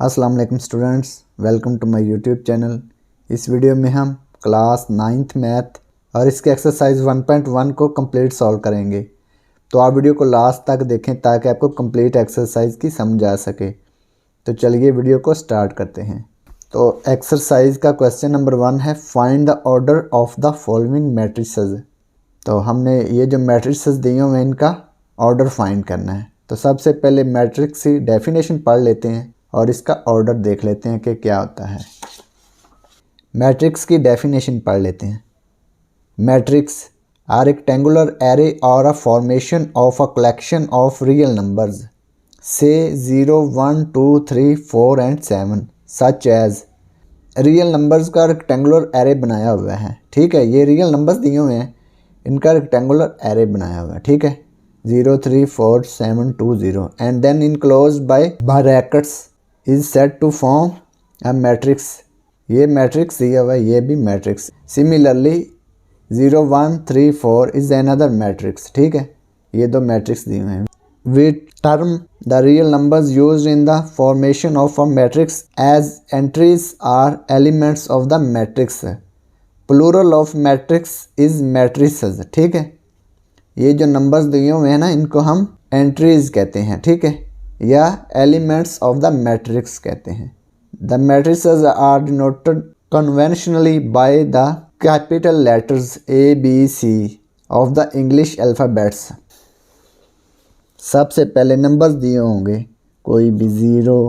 अस्सलाम वालेकुम students, welcome to my YouTube channel. इस वीडियो में हम क्लास 9th मैथ और इसके एक्सरसाइज 1.1 को कंप्लीट सॉल्व करेंगे। तो आप वीडियो को लास्ट तक देखें ताकि आपको कंप्लीट एक्सरसाइज की समझ आ सके। तो चलिए वीडियो को स्टार्ट करते हैं। तो एक्सरसाइज का क्वेश्चन नंबर 1 है, find the order of the following matrices. तो हमने ये जो मैट्रिसेस दिए हुए हैं इनका ऑर्डर फाइंड करना है। तो सबसे पहले मैट्रिक्स की डेफिनेशन पढ़ लेते हैं और इसका ऑर्डर देख लेते हैं कि क्या होता है। मैट्रिक्स की डेफिनेशन पढ़ लेते हैं। मैट्रिक्स आर रेक्टेंगुलर एरे और a formation of a collection of real numbers से 0, 1, 2, 3, 4 and 7 such as. Real numbers का रेक्टेंगुलर एरे बनाया हुआ है, ठीक है। ये रियल नंबर्स दिए हुए हैं, इनका रेक्टेंगुलर एरे बनाया हुआ है, ठीक है। 0, 3, 4, 7, 2, 0 and then enclosed by brackets is set to form a matrix. ये मैट्रिक्स दिया हुआ है, ये भी matrix. Similarly 0, 1, 3, 4 is another matrix, ठीक है। ये दो मैट्रिक्स दिए हुए हैं। We term the real numbers used in the formation of a matrix as entries or elements of the matrix. Plural of matrix is matrices, ठीक है। ये जो नंबर्स दिए हुए हैं ना, इनको हम एंट्रीज कहते हैं, ठीक है, या एलिमेंट्स ऑफ द मैट्रिक्स कहते हैं। The matrices are denoted conventionally by the capital letters ABC of the English alphabets. सबसे पहले नंबर्स दिए होंगे कोई भी 0,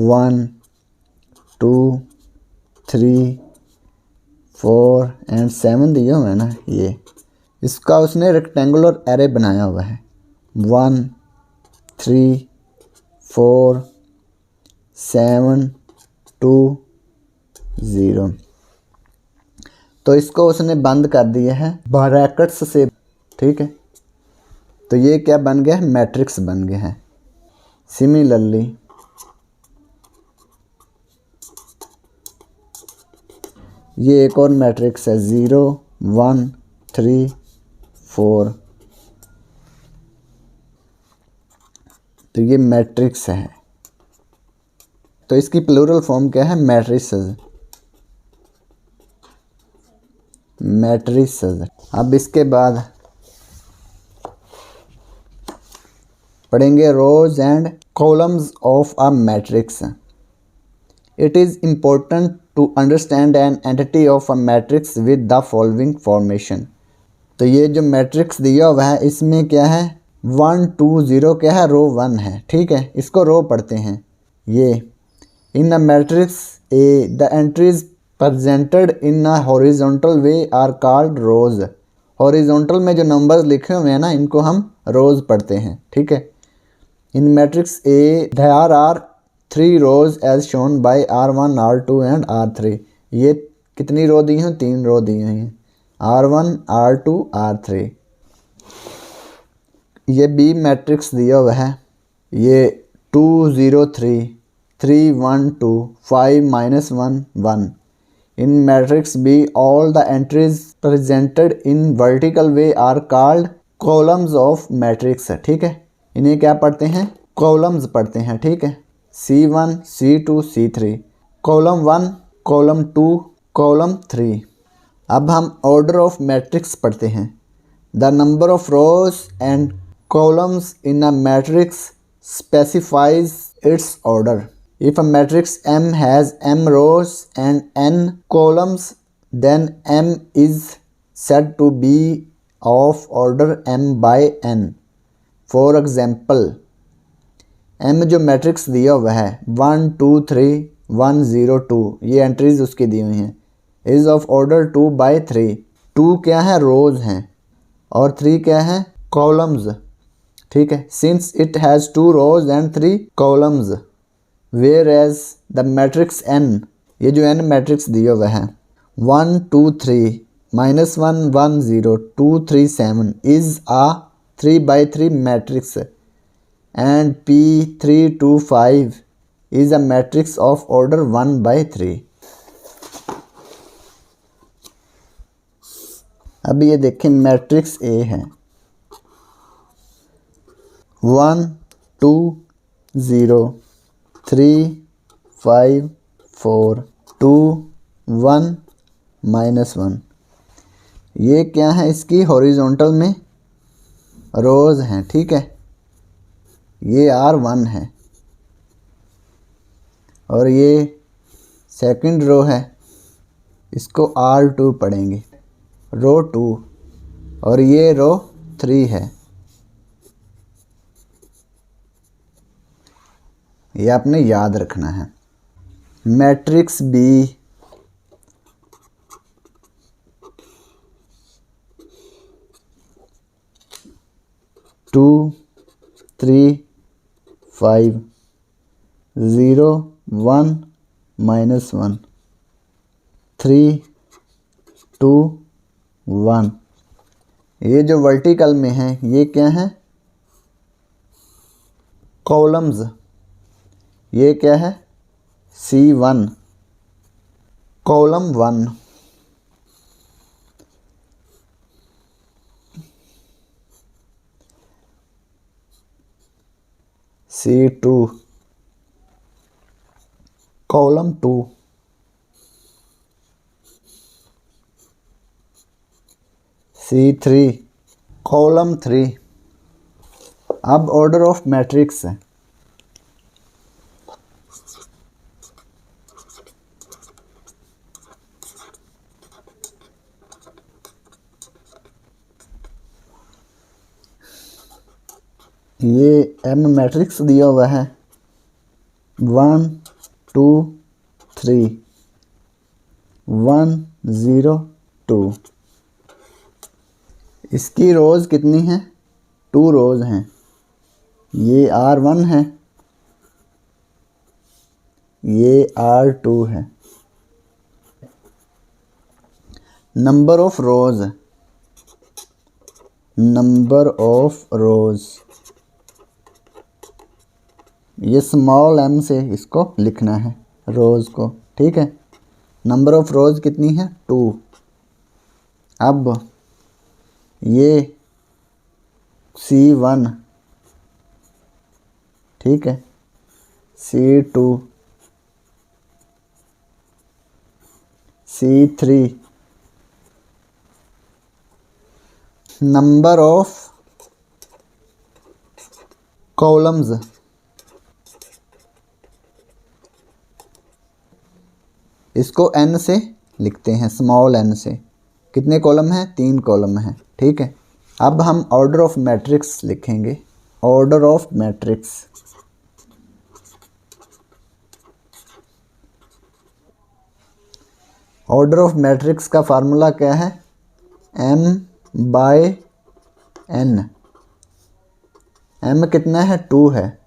1, 2, 3, 4 एंड 7 दिए हुए हैं ना, ये इसका उसने रेक्टेंगुलर एरे बनाया हुआ है। 1, 3, 4, 7, 2, 0। तो इसको उसने बंद कर दिया है ब्रैकेट्स से, ठीक है। तो ये क्या बन गया है, मैट्रिक्स बन गया है। सिमिलरली ये एक और मैट्रिक्स है 0, 1, 3, 4। तो ये मैट्रिक्स है। तो इसकी प्लूरल फॉर्म क्या है, मैट्रिसेस। मैट्रिसेस। अब इसके बाद पढ़ेंगे rows and columns of a matrix. It is important to understand an entity of a matrix with the following formation. तो ये जो मैट्रिक्स दिया हुआ है इसमें क्या है, 1, 2, 0 क्या है, रो 1 है, ठीक है। इसको रो पढ़ते हैं। ये in a matrix A the entries presented in a horizontal way are called rows. Horizontal में जो नंबर्स लिखे हुए हैं ना, इनको हम रोज पढ़ते हैं, ठीक है। In matrix A there are 3 rows as shown by R1, R2 and R3। ये कितनी रो दी हैं, 3 रो दी हैं, R1, R2, R3। ये बी मैट्रिक्स दिया हुआ है, ये 2, 0, 3, 3, 1, 2, 5, -1, 1। In matrix B all the entries presented in vertical way are called columns of matrix, ठीक है। इन्हें क्या पढ़ते हैं, कॉलम्स पढ़ते हैं, ठीक है। C1, C2, C3, column 1, column 2, column 3। अब हम ऑर्डर ऑफ मैट्रिक्स पढ़ते हैं। The number of rose and columns in a matrix specifies it's order. If a matrix M has M rows and N columns, then M is said to be of order M by N. For example, M जो matrix दिया हुआ है 1, 2, 3, 1, 0, 2, ये entries उसकी दी हुई हैं, is of order 2 by 3। 2 क्या है, रोज हैं, और 3 क्या है, कॉलम्स, ठीक है। Since it has 2 rows and 3 columns, whereas the matrix N, ये जो N मैट्रिक्स दिया हुआ है 1, 2, 3, -1, 1, 0, 2, 3, 7 is a 3 by 3 matrix and P 3, 2, 5 is a matrix of order 1 by 3। अब ये देखें, मैट्रिक्स A है 1, 2, 0, 3, 5 4 2 1 -1। ये क्या है, इसकी हॉरिजॉन्टल में रोज हैं, ठीक है। ये R1 है और ये सेकंड रो है, इसको R2 पढ़ेंगे, रो 2। और ये रो 3 है, ये आपने याद रखना है। Matrix B 2 3 5 0 1 -1 3 2 1। ये जो वर्टिकल में है ये क्या है, कॉलम्स। ये क्या है, C1 column 1, C2 column 2, C3 column 3। अब ऑर्डर ऑफ मैट्रिक्स है। ये M मैट्रिक्स दिया हुआ है 1 2 3 1 0 2। इसकी रोज़ कितनी हैं, 2 रोज़ हैं। ये R1 है, ये R2 है। Number of rows, number of rows ये स्मॉल m से इसको लिखना है, रोज़ को, ठीक है। नंबर ऑफ रोज़ कितनी है, 2। अब ये C1, ठीक है, C2 C3। Number of columns, इसको n से लिखते हैं, स्मॉल n से। कितने कॉलम हैं, 3 कॉलम हैं, ठीक है। अब हम ऑर्डर ऑफ मैट्रिक्स लिखेंगे, order of matrix. Order of matrix का फार्मूला क्या है, m/n। m कितना है, 2 है,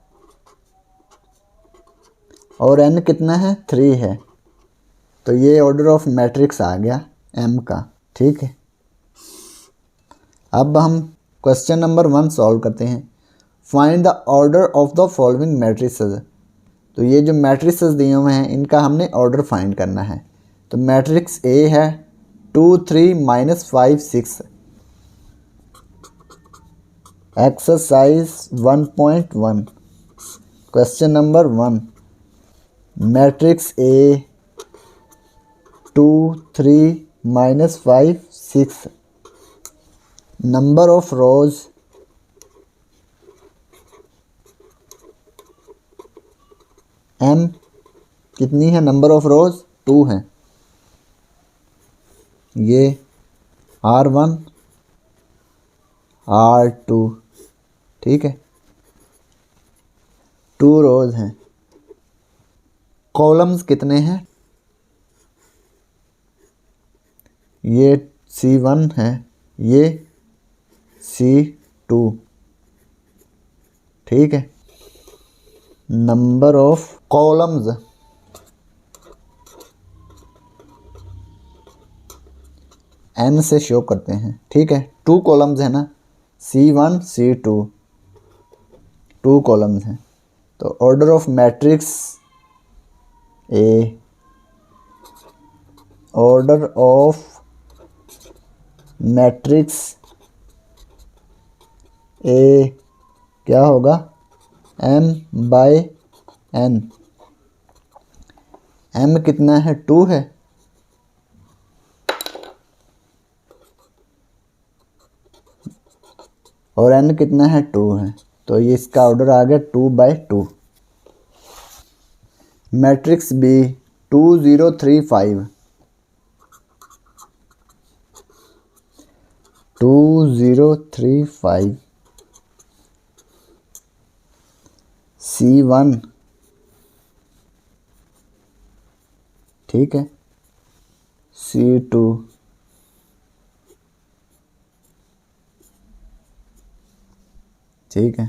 और n कितना है, 3 है। तो ये ऑर्डर ऑफ मैट्रिक्स आ गया m का, ठीक है। अब हम क्वेश्चन नंबर 1 सॉल्व करते हैं। Find the order of the following matrices. तो ये जो मैट्रिसेस दिए हुए हैं इनका हमने ऑर्डर फाइंड करना है। तो मैट्रिक्स A है 2 3 -5 6। Exercise 1.1 question number 1। Matrix A 2 3 -5 6। Number of rose m कितनी है, नंबर ऑफ रोज 2 है। ये R1 R2, ठीक है, 2 रोज हैं। कॉलम्स कितने हैं, ये C1 है, ये C2, ठीक है। नंबर ऑफ कॉलम्स n से शो करते हैं, ठीक है। 2 कॉलम्स है ना, C1 C2, 2 कॉलम्स हैं। तो order of matrix A, order of matrix A क्या होगा, m/n। एम कितना है 2 है, और एन कितना है 2 है, तो ये इसका ऑर्डर आ गया 2/2। मैट्रिक्स बी 2 0 3 5, 2 0 3 5, C1, ठीक है, C2, ठीक है,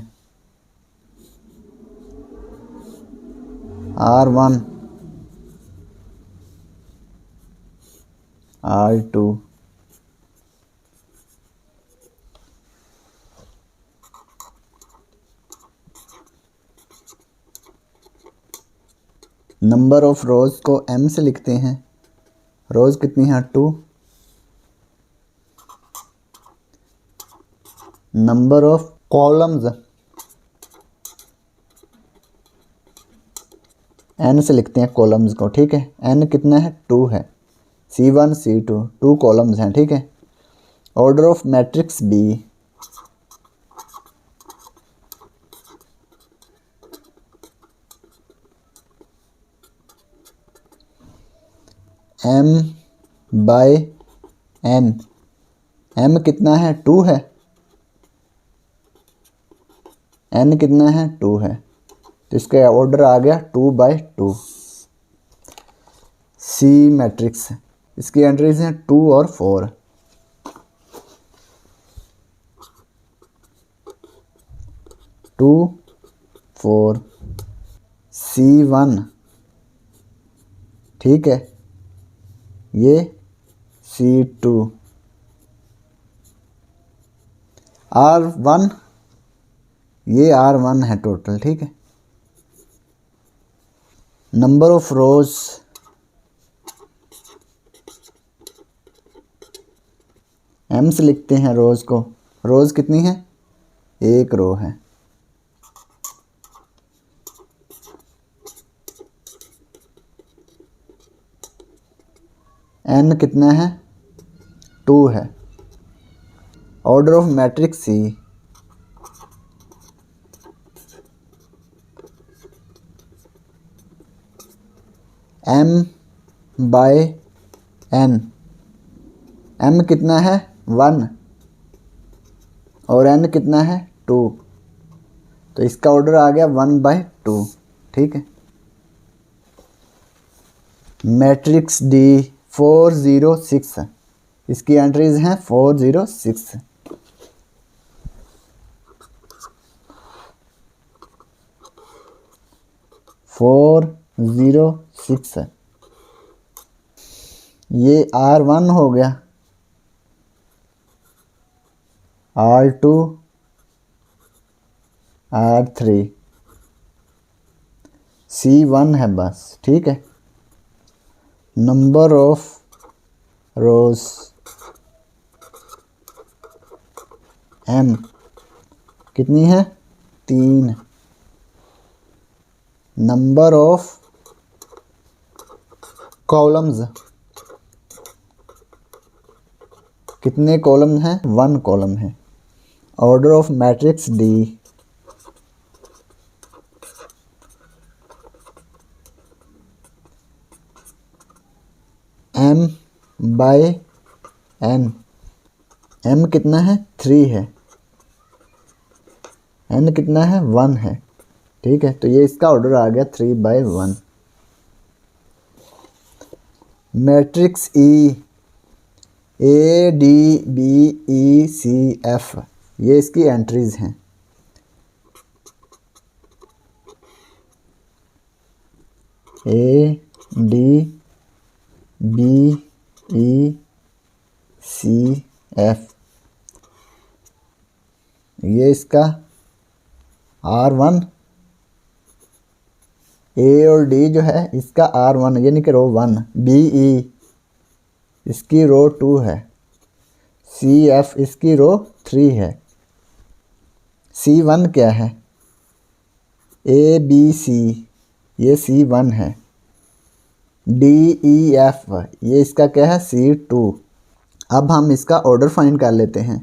R1, R2, नंबर ऑफ रोज को m से लिखते हैं। रोज कितनी है 2, नंबर ऑफ कॉलम्स n से लिखते हैं कॉलम्स को, ठीक है। n कितना है 2 है, C1 C2 2 कॉलम्स हैं, ठीक है। Order of matrix B m/n, m कितना है 2 है, n कितना है 2 है, तो इसका ऑर्डर आ गया 2/2। सी मैट्रिक्स, इसकी एंट्रीज हैं 2 और 4। 2 4, C1, ठीक है, ये C2, R1, ये R1 है टोटल, ठीक है। नंबर ऑफ रोज m से लिखते हैं रोज को। रोज कितनी है, 1 रो है। n कितना है 2 है। Order of matrix C m/n, m कितना है 1 और n कितना है 2, तो इसका ऑर्डर आ गया 1/2, ठीक है। मैट्रिक्स डी 4 0 6, इसकी एंट्रीज हैं 4 0 6। फोर 0 6, ये R1 हो गया, R2, R3, C1 है बस, ठीक है। नंबर ऑफ रोज m कितनी है 3। नंबर ऑफ कॉलम्स कितने कॉलम हैं, 1 कॉलम है। Order of matrix D m/n, m कितना है 3 है, n कितना है 1 है, ठीक है। तो ये इसका ऑर्डर आ गया 3/1। मैट्रिक्स ई ADBECF, ये इसकी एंट्रीज हैं। ADBECF, ये इसका R1, A और D जो है इसका R1 यानी कि रो 1, BE इसकी रो 2 है, CF इसकी रो 3 है, C1 क्या है, ABC ये C1 है, DEF, ये इसका क्या है, C2। अब हम इसका ऑर्डर फाइंड कर लेते हैं।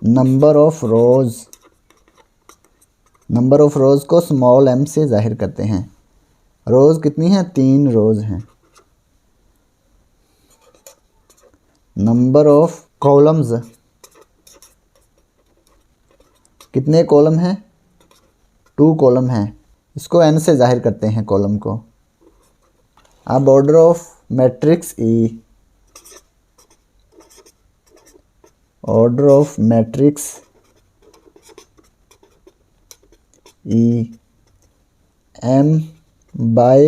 Number of rows, number of rows को स्मॉल m से जाहिर करते हैं। रोज़ कितनी है, 3 रोज़ हैं। नंबर ऑफ कॉलम्स, कितने कॉलम हैं, 2 कॉलम हैं। इसको n से जाहिर करते हैं कॉलम को। अब order of matrix E, order of matrix E m by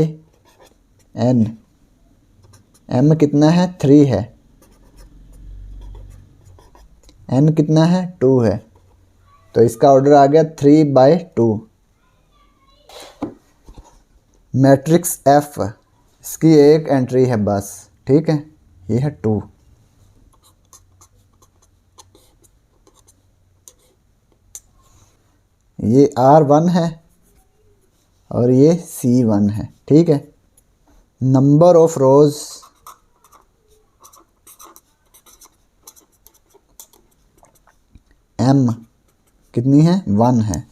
n, m कितना है, 3 है, n कितना है, 2 है, तो इसका ऑर्डर आ गया 3/2। मैट्रिक्स F, इसकी एक एंट्री है बस, ठीक है, ये है 2। ये R1 है और ये C1 है, ठीक है। नंबर ऑफ रोज़, M कितनी है, 1 है।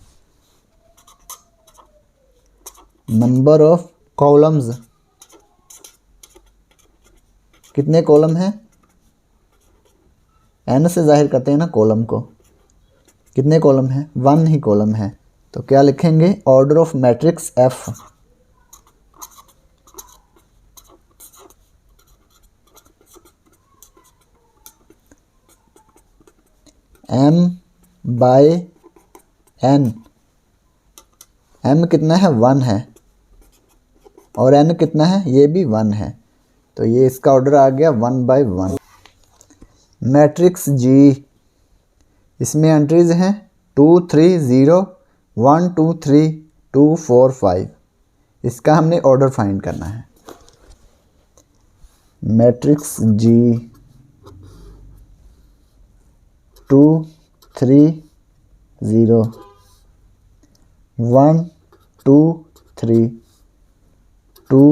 नंबर ऑफ कॉलम्स, कितने कॉलम हैं, n से जाहिर करते हैं ना कॉलम को, कितने कॉलम हैं, 1 ही कॉलम है, तो क्या लिखेंगे, order of matrix F, m by n, m कितना है, 1 है, और n कितना है, ये भी 1 है, तो ये इसका ऑर्डर आ गया 1/1। मैट्रिक्स G, इसमें एंट्रीज हैं 2 3 0 1 2 3 2 4 5। इसका हमने ऑर्डर फाइंड करना है। Matrix G 2 3 0 1 2 3 2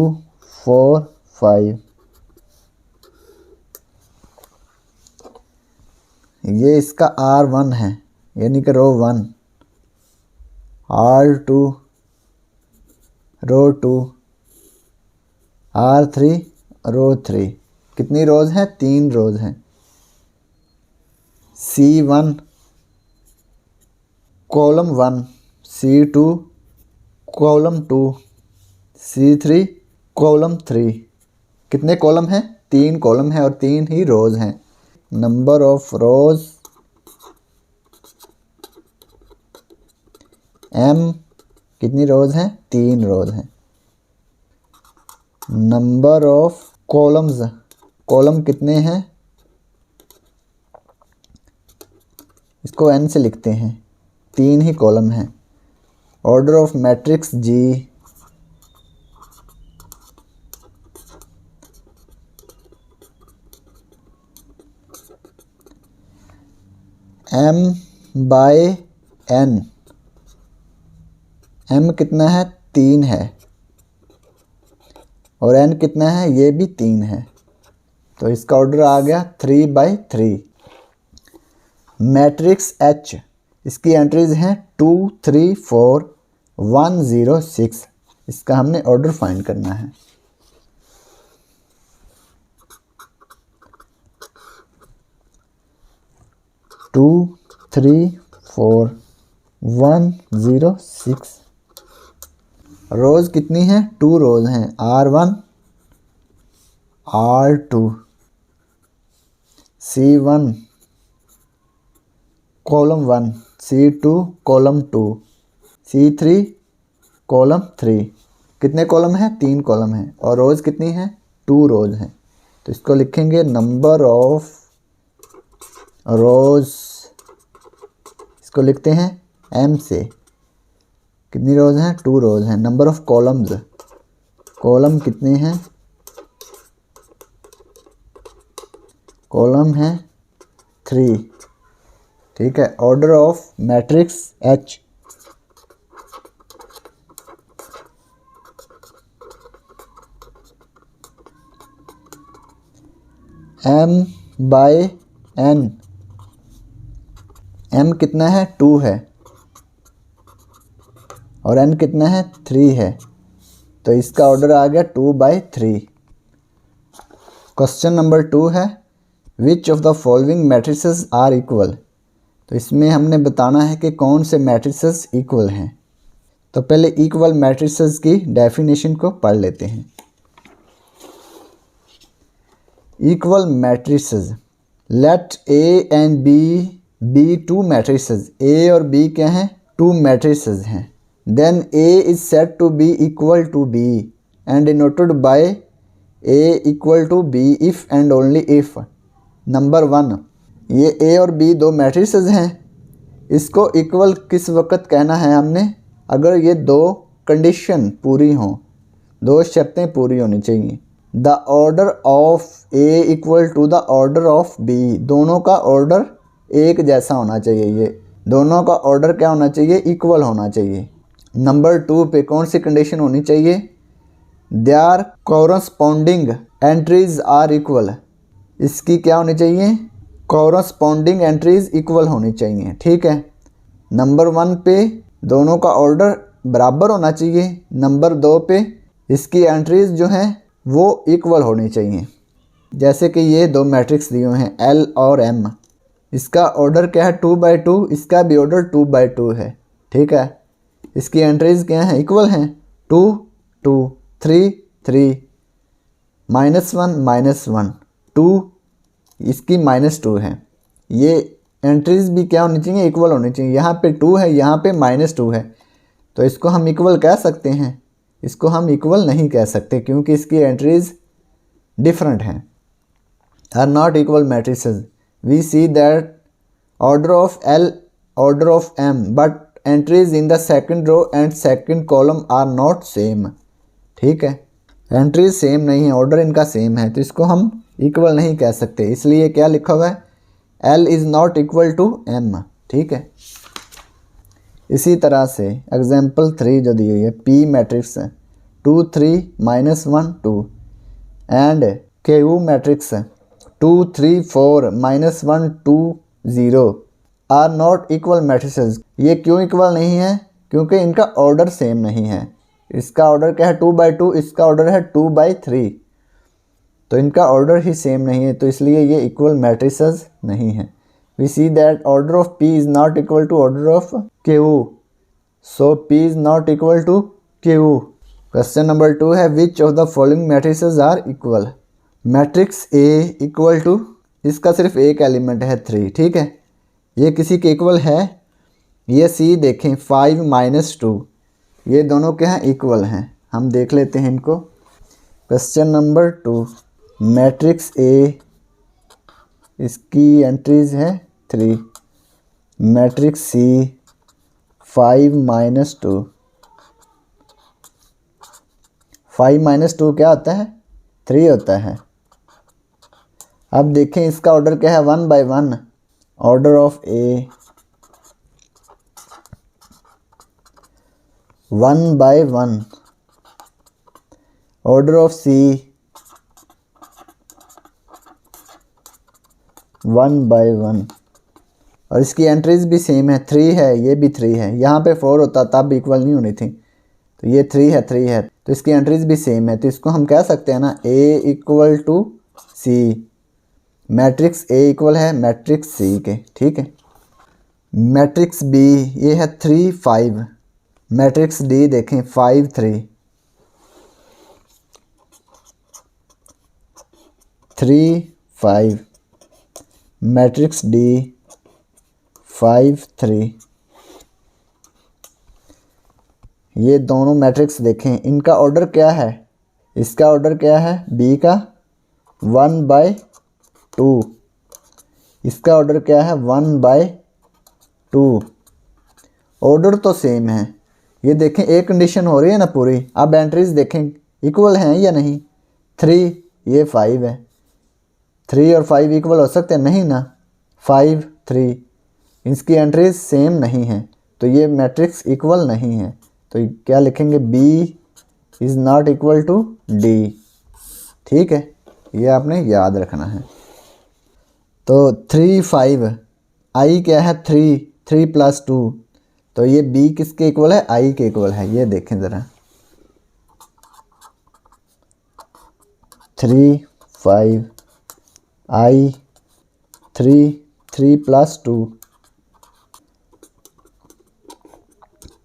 4 5। ये इसका R1 है, यानी कि रो 1, R2 रो 2, R3 रो 3। कितनी रोज़ हैं, 3 रोज़ हैं। C1 column 1, C2 column 2, C3 column 3। कितने कॉलम हैं, 3 कॉलम हैं और 3 ही रोज़ हैं। नंबर ऑफ रोज़ M, कितनी रोज़ हैं, 3 रोज़ हैं। नंबर ऑफ कॉलम्स, कॉलम कितने हैं, इसको n से लिखते हैं, 3 ही कॉलम हैं। Order of matrix G, m by n, m कितना है, 3 है, और n कितना है, ये भी 3 है, तो इसका ऑर्डर आ गया 3/3। मैट्रिक्स H, इसकी एंट्रीज हैं 2 3 4 1 0 6। इसका हमने ऑर्डर फाइंड करना है। टू 3 4 1 0 6। रोज़ कितनी हैं, 2 रोज़ हैं, R1 R2 C1 column 1, C2 column 2, C3 column 3। कितने कॉलम हैं, 3 कॉलम हैं, और रोज़ कितनी हैं, 2 रोज़ हैं, तो इसको लिखेंगे नंबर ऑफ रोज़, इसको लिखते हैं M से। कितनी रोज़ हैं, 2 रोज़ हैं। नंबर ऑफ कॉलम्स, कॉलम कितने हैं, कॉलम हैं 3, ठीक है। Order of matrix H, m/n, m कितना है 2 है और n कितना है 3 है, तो इसका ऑर्डर आ गया 2/3। क्वेश्चन नंबर 2 है which of the following matrices are equal. तो इसमें हमने बताना है कि कौन से मैट्रिसेस इक्वल हैं। तो पहले इक्वल मैट्रिसेस की डेफिनेशन को पढ़ लेते हैं। Equal matrices, let A and B two matrices. A और बी क्या हैं? टू मैट्रिसेस हैं। Then A is said to be equal to B and denoted by A equal to B if and only if. Number 1, ये ए और B दो matrices हैं। इसको equal किस वक्त कहना है हमने? अगर ये दो कंडीशन पूरी हों, दो शर्तें पूरी होनी चाहिए। The order of A equal to the order of B, दोनों का ऑर्डर एक जैसा होना चाहिए। ये दोनों का ऑर्डर क्या होना चाहिए? इक्वल होना चाहिए। नंबर 2 पे कौन सी कंडीशन होनी चाहिए? There corresponding entries are equal. इसकी क्या होनी चाहिए? कॉरस्पॉन्डिंग एंट्रीज इक्वल होनी चाहिए। ठीक है। नंबर 1 पे दोनों का ऑर्डर बराबर होना चाहिए। नंबर 2 पे इसकी एंट्रीज जो हैं वो इक्वल होनी चाहिए। जैसे कि ये दो मैट्रिक्स दिए हुए हैं L और M, इसका ऑर्डर क्या है 2/2, इसका भी ऑर्डर 2/2 है। ठीक है। इसकी एंट्रीज क्या हैं? इक्वल हैं। 2 2 3 3 -1 -1 2, इसकी -2 है। ये एंट्रीज भी क्या होनी चाहिए? इक्वल होनी चाहिए। यहाँ पे 2 है, यहाँ पे -2 है, तो इसको हम इक्वल कह सकते हैं? इसको हम इक्वल नहीं कह सकते क्योंकि इसकी एंट्रीज डिफरेंट हैं। Are not equal matrices. We see that order of L order of M but entries in the second row and second column are not same. ठीक है। एंट्रीज सेम नहीं है, ऑर्डर इनका सेम है, तो इसको हम इक्वल नहीं कह सकते। इसलिए क्या लिखा हुआ है? L is not equal to M। ठीक है। इसी तरह से एग्जाम्पल 3 जो दी हुई है, P matrix 2 3 -1 2 and Q matrix 2 3 4 -1 2 0 are not equal matrices. ये क्यों इक्वल नहीं है? क्योंकि इनका ऑर्डर सेम नहीं है। इसका ऑर्डर क्या है? 2/2, इसका ऑर्डर है 2/3, तो इनका ऑर्डर ही सेम नहीं है, तो इसलिए ये इक्वल मैट्रिसेस नहीं है। We see that order of P is not equal to order of Q, so P is not equal to Q। Question number 2 है which of the following matrices are equal. Matrix A equal to, इसका सिर्फ एक element है 3। ठीक है। ये किसी के इक्वल है? ये C देखें 5 -2, ये दोनों क्या हैं? इक्वल हैं। हम देख लेते हैं इनको। क्वेश्चन नंबर 2, मैट्रिक्स A, इसकी एंट्रीज है 3। मैट्रिक्स C 5 -2, 5 -2 क्या होता है? 3 होता है। अब देखें इसका ऑर्डर क्या है? 1/1 order of A, 1/1 order of C, 1/1 और इसकी एंट्रीज भी सेम है। 3 है, ये भी 3 है। यहाँ पे 4 होता तब इक्वल नहीं होनी थी, तो ये 3 है 3 है, तो इसकी एंट्रीज भी सेम है, तो इसको हम कह सकते हैं ना A equal to C। Matrix A equal है मैट्रिक्स C के। ठीक है। मैट्रिक्स B ये है 3 5। मैट्रिक्स D देखें 5 3 3 5। Matrix D 5 3। ये दोनों मैट्रिक्स देखें, इनका ऑर्डर क्या है? इसका ऑर्डर क्या है? B का 1/2, इसका ऑर्डर क्या है? 1/2। ऑर्डर तो सेम है। ये देखें एक कंडीशन हो रही है ना पूरी। अब एंट्रीज देखें इक्वल हैं या नहीं? 3 ये 5 है, 3 और 5 इक्वल हो सकते हैं? नहीं ना। 5 3 इसकी एंट्रीज सेम नहीं है, तो ये मैट्रिक्स इक्वल नहीं है। तो क्या लिखेंगे? B is not equal to D। ठीक है। ये आपने याद रखना है। तो 3 5, आई क्या है 3, 3 + 2, तो ये बी किसके इक्वल है, आई के इक्वल है। ये देखें ज़रा 3 5 आई 3, 3 + 2,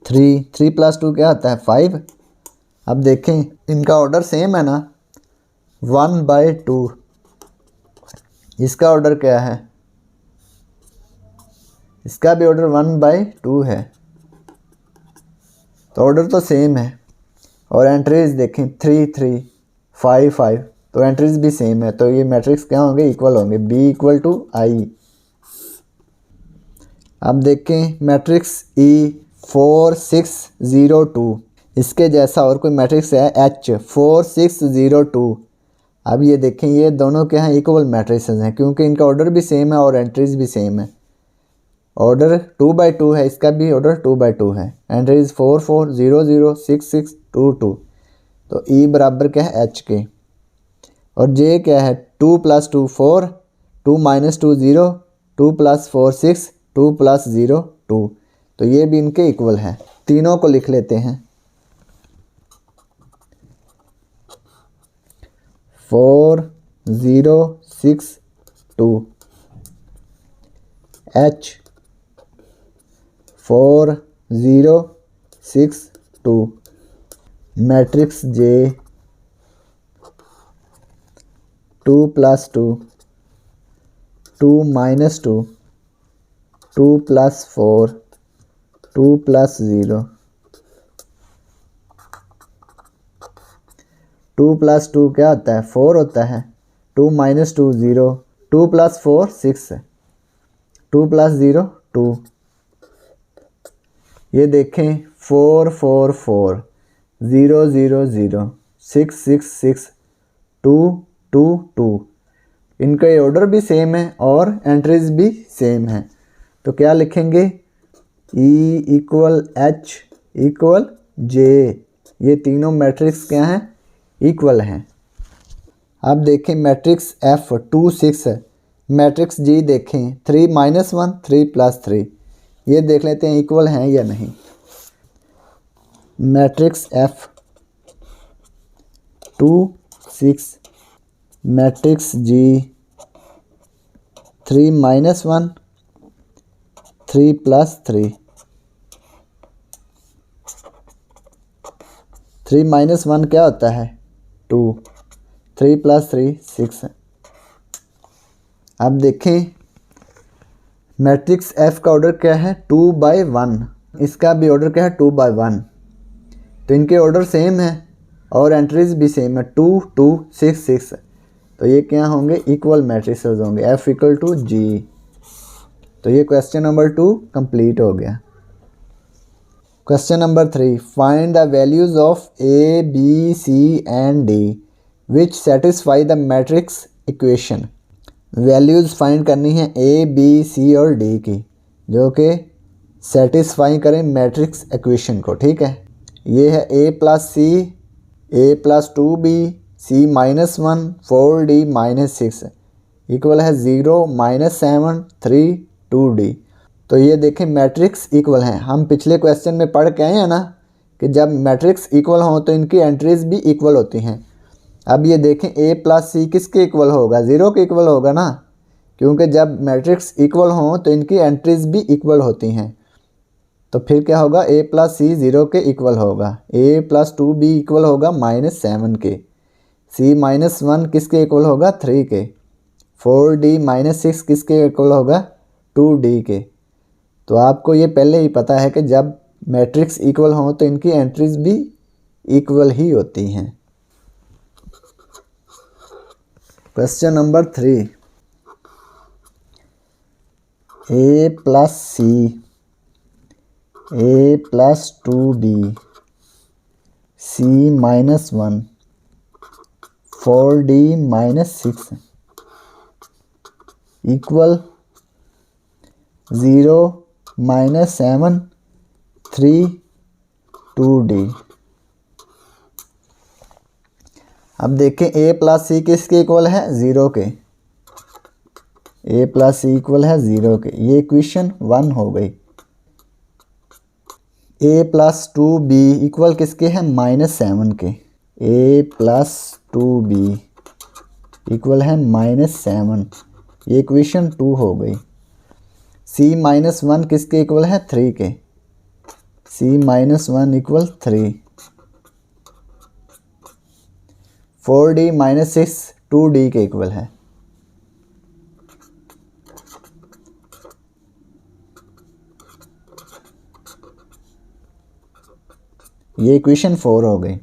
3 + 2 क्या आता है 5। अब देखें इनका ऑर्डर सेम है ना, 1/2। इसका ऑर्डर क्या है, इसका भी ऑर्डर 1/2 है, तो ऑर्डर तो सेम है। और एंट्रीज देखें 3 3 5 5, तो एंट्रीज भी सेम है, तो ये मैट्रिक्स क्या होंगे, इक्वल होंगे, बी इक्वल टू आई। अब देखें मैट्रिक्स ई 4 6 0 2, इसके जैसा और कोई मैट्रिक्स है एच 4 6 0 2। अब ये देखें ये दोनों क्या हैं, इक्वल मैट्रिक्सेस हैं, क्योंकि इनका ऑर्डर भी सेम है और एंट्रीज भी सेम है। ऑर्डर 2/2 है, इसका भी ऑर्डर 2/2 है। एंट्रीज 4 4 0 0 6 6 2 2, तो ई बराबर क्या है एच के। और जे क्या है 2 + 2 4, 2 - 2 0, 2 + 4 6, 2 + 0 2, तो ये भी इनके इक्वल है। तीनों को लिख लेते हैं 4 0 6 2, H 4 0 6 2, मैट्रिक्स J 2 + 2, 2 - 2, 2 + 4, 2 + 0, 2 + 2 क्या होता है 4 होता है, 2 - 2 0, 2 + 4 6, 2 + 0 2। ये देखें 4 4 4 0 0 0 6 6 6 2 2 2, इनका ऑर्डर भी सेम है और एंट्रीज भी सेम है, तो क्या लिखेंगे E = H = J। ये तीनों मैट्रिक्स क्या हैं, इक्वल हैं। अब देखें मैट्रिक्स F 2 6 है, मैट्रिक्स G देखें 3 - 1 3 + 3, ये देख लेते हैं इक्वल हैं या नहीं। मैट्रिक्स F 2 6, मैट्रिक्स G 3 - 1 3 + 3, 3 - 1 क्या होता है 2, 3 + 3 6। अब देखें मैट्रिक्स F का ऑर्डर क्या है 2/1, इसका भी ऑर्डर क्या है 2/1, तो इनके ऑर्डर सेम है और एंट्रीज भी सेम है 2 2 6 6, तो ये क्या होंगे इक्वल मैट्रिक्सेस होंगे F = G। तो ये क्वेश्चन नंबर 2 कंप्लीट हो गया। Question number 3, find the values of A B C and D which satisfy the matrix equation. Values find करनी है A B C और D की, जो कि सेटिस्फाई करें मैट्रिक्स इक्वेशन को, ठीक है। ये है A + C, A + 2B, C - 1 4D - 6 equal है 0 - 7 3 2D। तो ये देखें मैट्रिक्स इक्वल हैं। हम पिछले क्वेश्चन में पढ़ के आए हैं ना कि जब मैट्रिक्स इक्वल हों तो इनकी एंट्रीज भी इक्वल होती हैं। अब ये देखें A + C किसके इक्वल होगा, 0 के इक्वल होगा ना, क्योंकि जब मैट्रिक्स इक्वल हों तो इनकी एंट्रीज भी इक्वल होती हैं। तो फिर क्या होगा A + C 0 के इक्वल होगा, A + 2B इक्वल होगा -7 के, C - 1 किसके इक्वल होगा 3 के, 4D - 6 किसके इक्वल होगा 2D के। तो आपको ये पहले ही पता है कि जब मैट्रिक्स इक्वल हों तो इनकी एंट्रीज भी इक्वल ही होती हैं। Question number 3, A + C, A + 2B, C - 1 4D - 6 equal 0 - 7 3 2D। अब देखें A + C किसके इक्वल है 0 के, ए प्लस सी इक्वल है 0 के, ये इक्वेशन 1 हो गई। ए प्लस 2b इक्वल किसके है, -7 के। ए प्लस 2b इक्वल है -7, ये इक्वेशन 2 हो गई। c माइनस 1 किसके इक्वल है, 3 के। c minus 1 equal 3। 4d minus 6 2d के इक्वल है। ये इक्वेशन 4 हो गई।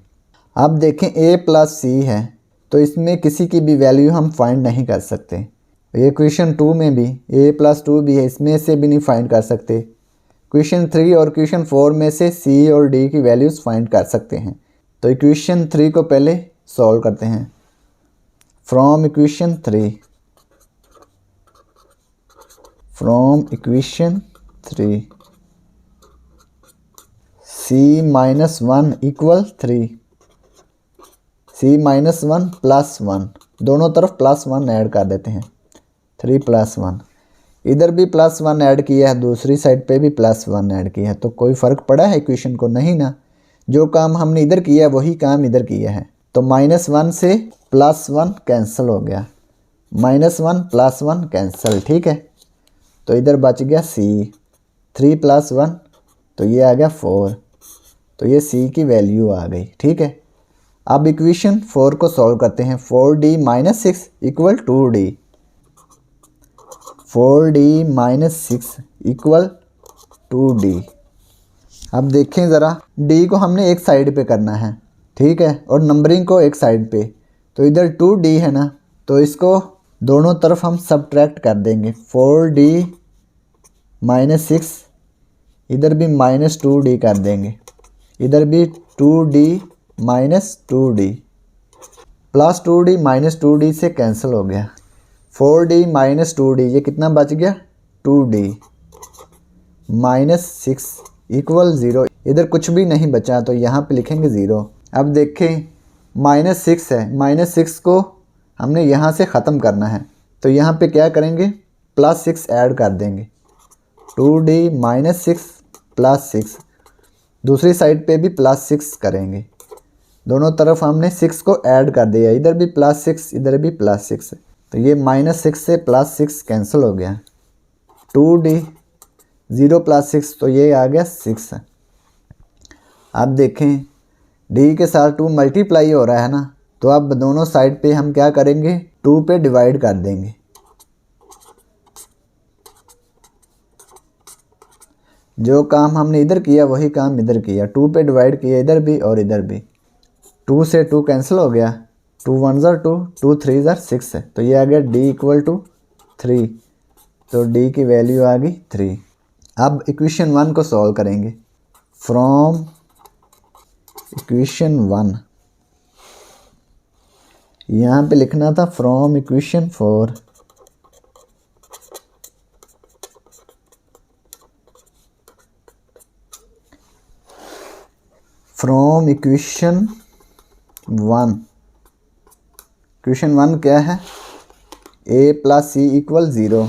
अब देखें a प्लस सी है, तो इसमें किसी की भी वैल्यू हम फाइंड नहीं कर सकते। ये इक्वेशन 2 में भी a प्लस 2b है, इसमें से भी नहीं फाइंड कर सकते। इक्वेशन 3 और इक्वेशन 4 में से c और d की वैल्यूज़ फाइंड कर सकते हैं। तो इक्वेशन 3 को पहले सॉल्व करते हैं। From equation 3 c minus 1 equal 3, c minus 1 plus 1, दोनों तरफ प्लस 1 ऐड कर देते हैं। 3 प्लस 1, इधर भी प्लस 1 ऐड किया है, दूसरी साइड पे भी प्लस 1 ऐड किया है, तो कोई फ़र्क पड़ा है इक्वेशन को, नहीं ना। जो काम हमने इधर किया है वही काम इधर किया है। तो -1 से +1 कैंसिल हो गया, -1 +1 कैंसिल, ठीक है। तो इधर बच गया c, 3 + 1 तो ये आ गया 4, तो ये c की वैल्यू आ गई, ठीक है। अब इक्वेशन 4 को सॉल्व करते हैं। 4d minus 6 equal 2d, 4d minus 6 equal 2d। अब देखें ज़रा, d को हमने एक साइड पे करना है, ठीक है, और नंबरिंग को एक साइड पे। तो इधर 2d है ना, तो इसको दोनों तरफ हम सब्ट्रैक्ट कर देंगे। 4d माइनस 6, इधर भी -2d कर देंगे, इधर भी 2d minus 2d, plus 2d minus 2d से कैंसिल हो गया। 4d माइनस 2d, ये कितना बच गया, 2d माइनस 6 इक्वल 0। इधर कुछ भी नहीं बचा, तो यहाँ पे लिखेंगे 0। अब देखें -6 है, -6 को हमने यहाँ से ख़त्म करना है, तो यहाँ पे क्या करेंगे, +6 ऐड कर देंगे। 2d माइनस 6 प्लस 6, दूसरी साइड पे भी +6 करेंगे, दोनों तरफ हमने 6 को ऐड कर दिया, इधर भी +6 इधर भी +6, तो ये -6 से +6 कैंसिल हो गया। 2d 0 + 6 तो ये आ गया 6। अब देखें d के साथ 2 मल्टीप्लाई हो रहा है ना, तो अब दोनों साइड पे हम क्या करेंगे, 2 पे डिवाइड कर देंगे। जो काम हमने इधर किया वही काम इधर किया, 2 पे डिवाइड किया इधर भी और इधर भी। 2 से 2 कैंसिल हो गया, 2 1 ज़ा 2, 2 3 ज़ा 6 है, तो ये आ गया d इक्वल टू 3, तो d की वैल्यू आ गई 3। अब इक्वेशन 1 को सॉल्व करेंगे। फ्रॉम इक्वेशन 1, यहाँ पे लिखना था from equation 4। From equation 1, equation 1 क्या है, a plus C equal 0।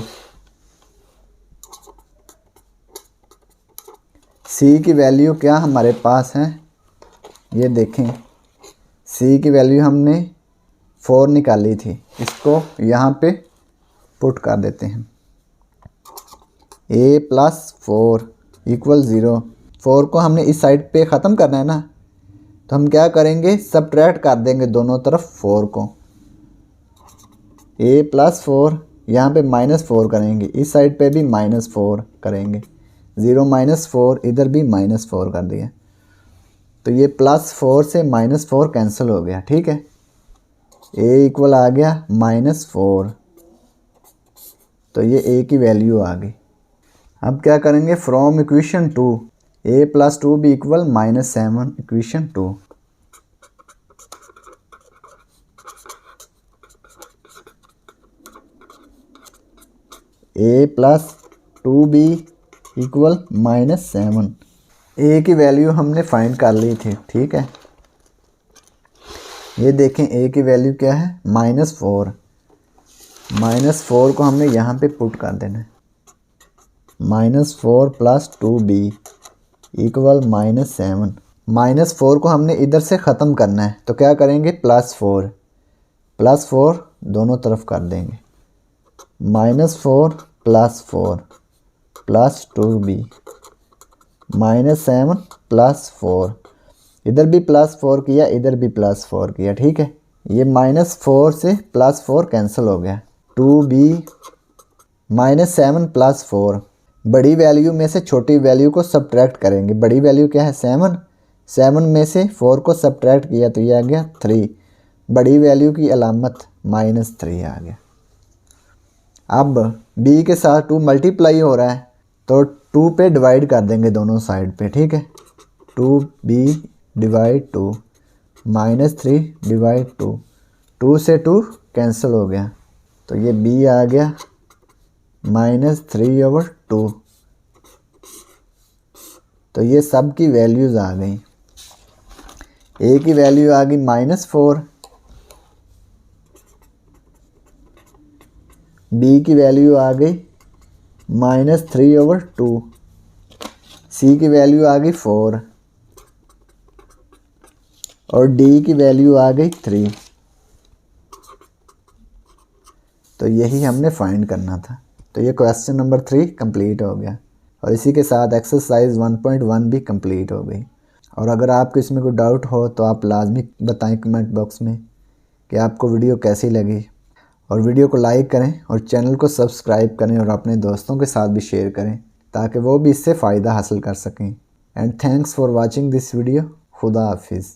c की वैल्यू क्या हमारे पास है, ये देखें, c की वैल्यू हमने 4 निकाली थी, इसको यहाँ पे पुट कर देते हैं। a प्लस 4 इक्वल 0, 4 को हमने इस साइड पे ख़त्म करना है ना, तो हम क्या करेंगे, सब्ट्रैक्ट कर देंगे दोनों तरफ 4 को। a प्लस 4, यहाँ पे -4 करेंगे, इस साइड पे भी -4 करेंगे, 0 -4 इधर भी -4 कर दिया, तो ये +4 से -4 कैंसिल हो गया, ठीक है। a इक्वल आ गया -4, तो ये a की वैल्यू आ गई। अब क्या करेंगे, from equation 2, a plus 2b equal -7 equation 2। a plus 2b equal -7, a की वैल्यू हमने फाइंड कर ली थी, ठीक है। ये देखें a की वैल्यू क्या है, -4, -4 को हमने यहाँ पे पुट कर देना है। -4 + 2b इक्वल -7। -4 को हमने इधर से ख़त्म करना है, तो क्या करेंगे +4 दोनों तरफ कर देंगे। -4 + 4 + 2b -7 + 4, इधर भी +4 किया, इधर भी +4 किया, ठीक है। ये -4 से +4 कैंसिल हो गया। 2b -7 + 4, बड़ी वैल्यू में से छोटी वैल्यू को सब्ट्रैक्ट करेंगे। बड़ी वैल्यू क्या है 7 में से 4 को सब्ट्रैक्ट किया तो ये आ गया 3। बड़ी वैल्यू की अलामत -3 आ गया। अब b के साथ 2 मल्टीप्लाई हो रहा है तो 2 पे डिवाइड कर देंगे दोनों साइड पे, ठीक है। 2b / 2 -3 / 2, 2 से 2 कैंसिल हो गया तो ये b आ गया -3/2। तो ये सब की वैल्यूज़ आ गई। a की वैल्यू आ गई -4, b की वैल्यू आ गई -3/2, c की वैल्यू आ गई 4 और d की वैल्यू आ गई 3। तो यही हमने फाइंड करना था। तो ये क्वेश्चन नंबर 3 कंप्लीट हो गया और इसी के साथ एक्सरसाइज 1.1 भी कंप्लीट हो गई। और अगर आपको इसमें कोई डाउट हो तो आप लाजमी बताएं कमेंट बॉक्स में कि आपको वीडियो कैसी लगी, और वीडियो को लाइक करें और चैनल को सब्सक्राइब करें और अपने दोस्तों के साथ भी शेयर करें ताकि वो भी इससे फ़ायदा हासिल कर सकें। And thanks for watching this video. खुदा हाफिज़।